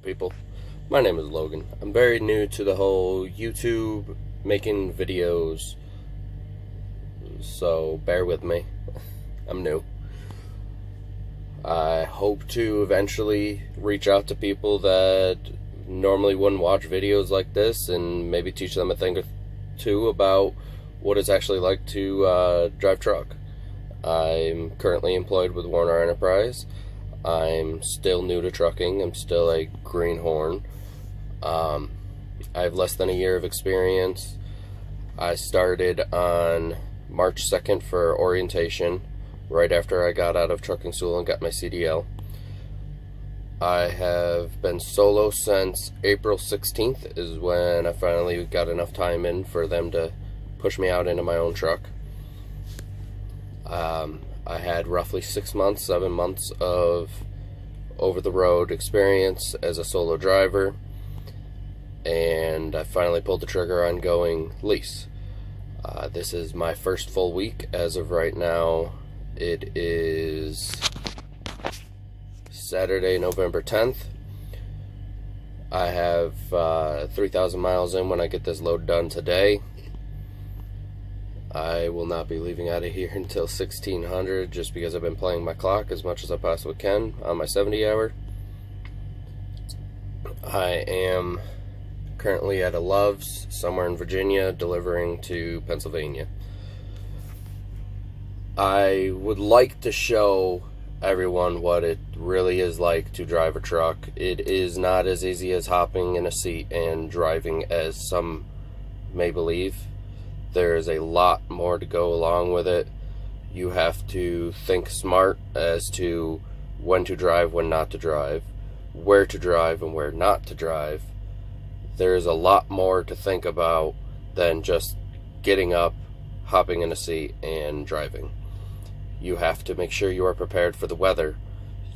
people, my name is Logan. I'm very new to the whole YouTube making videos, so bear with me. I'm new. I hope to eventually reach out to people that normally wouldn't watch videos like this and maybe teach them a thing or two about what it's actually like to drive truck. I'm currently employed with Warner Enterprise. I'm still new to trucking. I'm still a greenhorn. I have less than a year of experience. I started on March 2nd for orientation, right after I got out of trucking school and got my CDL. I have been solo since April 16th is when I finally got enough time in for them to push me out into my own truck. I had roughly 7 months of over-the-road experience as a solo driver, and I finally pulled the trigger on going lease. This is my first full week as of right now. It is Saturday, November 10th. I have 3,000 miles in when I get this load done today. I will not be leaving out of here until 1600 just because I've been playing my clock as much as I possibly can on my 70 hour. I am currently at a Love's somewhere in Virginia delivering to Pennsylvania. I would like to show everyone what it really is like to drive a truck. It is not as easy as hopping in a seat and driving as some may believe. There is a lot more to go along with it. You have to think smart as to when to drive, when not to drive, where to drive and where not to drive. There's a lot more to think about than just getting up, hopping in a seat, and driving. You have to make sure you are prepared for the weather.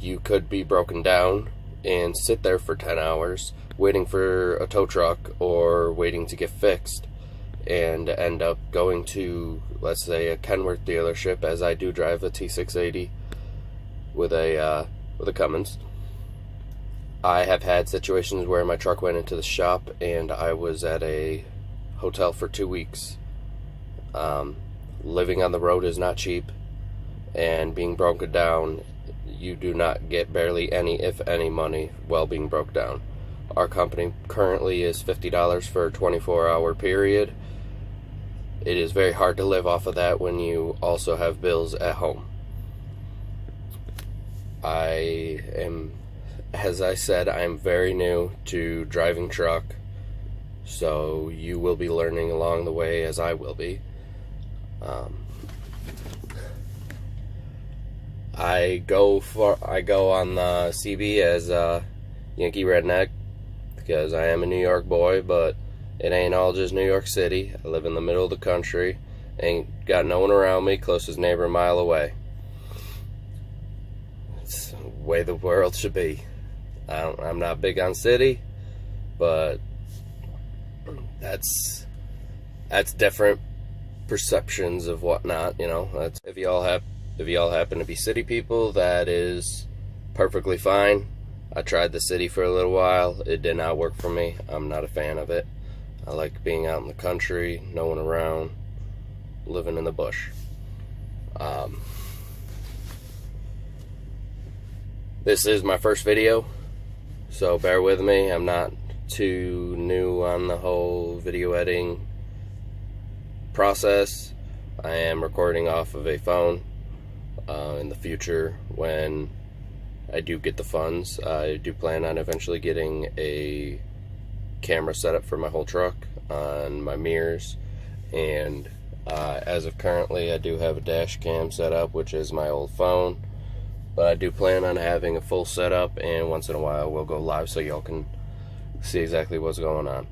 You could be broken down and sit there for 10 hours waiting for a tow truck or waiting to get fixed, and end up going to, let's say, a Kenworth dealership, as I do drive a T680 with a Cummins. I have had situations where my truck went into the shop and I was at a hotel for 2 weeks. Living on the road is not cheap, and being broken down, you do not get barely any, if any, money while being broke down. Our company currently is $50 for a 24-hour period. It is very hard to live off of that when you also have bills at home. As I said, I am very new to driving truck, so you will be learning along the way as I will be. I go on the CB as a Yankee redneck because I am a New York boy, but it ain't all just New York City. I live in the middle of the country, ain't got no one around me, closest neighbor a mile away. It's the way the world should be. I'm not big on city, but that's different perceptions of whatnot, you know. That's, if y'all happen to be city people, that is perfectly fine. I tried the city for a little while. It did not work for me. I'm not a fan of it. I like being out in the country, no one around, living in the bush. This is my first video, so bear with me. I'm not too new on the whole video editing process. I am recording off of a phone. In the future, when I do get the funds, I do plan on eventually getting a camera set up for my whole truck on my mirrors, and as of currently I do have a dash cam set up, which is my old phone, but I do plan on having a full setup, and once in a while we'll go live so y'all can see exactly what's going on.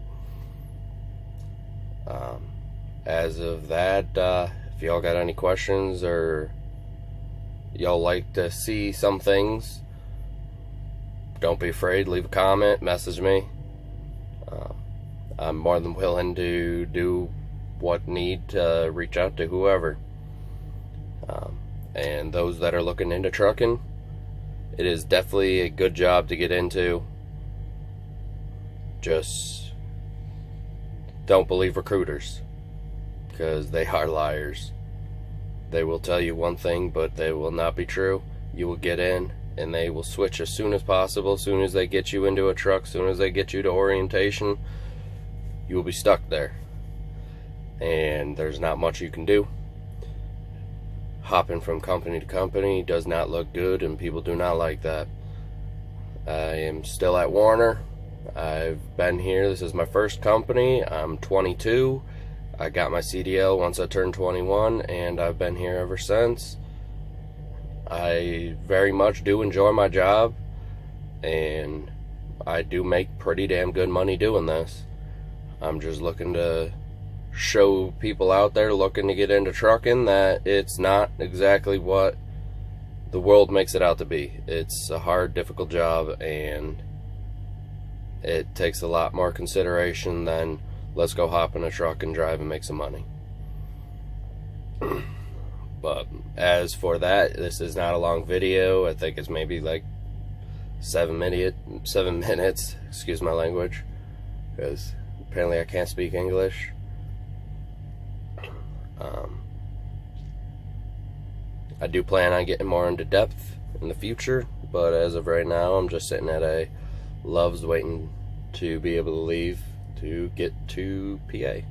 As of that, if y'all got any questions or y'all like to see some things, don't be afraid, leave a comment, message me. I'm more than willing to do what need to reach out to whoever. And those that are looking into trucking, it is definitely a good job to get into. just don't believe recruiters, because they are liars. They will tell you one thing, but they will not be true. You will get in, and they will switch as soon as possible. As soon as they get you into a truck, as soon as they get you to orientation, you will be stuck there. And there's not much you can do. Hopping from company to company does not look good, and people do not like that. I am still at Warner. I've been here. This is my first company. I'm 22. I got my CDL once I turned 21, and I've been here ever since. I very much do enjoy my job, and I do make pretty damn good money doing this. I'm just looking to show people out there looking to get into trucking that it's not exactly what the world makes it out to be. It's a hard, difficult job, and it takes a lot more consideration than let's go hop in a truck and drive and make some money. But as for that, this is not a long video. I think it's maybe like 7 minutes, excuse my language, because apparently I can't speak English. I do plan on getting more into depth in the future, but as of right now, I'm just sitting at a Love's waiting to be able to leave to get to PA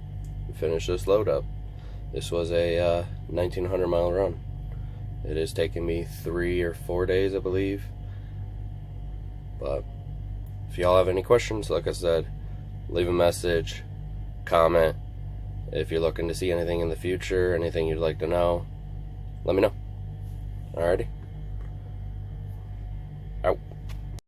and finish this load up. This was a 1,900 mile run. It is taking me 3 or 4 days, I believe. But if y'all have any questions, like I said, leave a message, comment. If you're looking to see anything in the future, anything you'd like to know, let me know. Alrighty.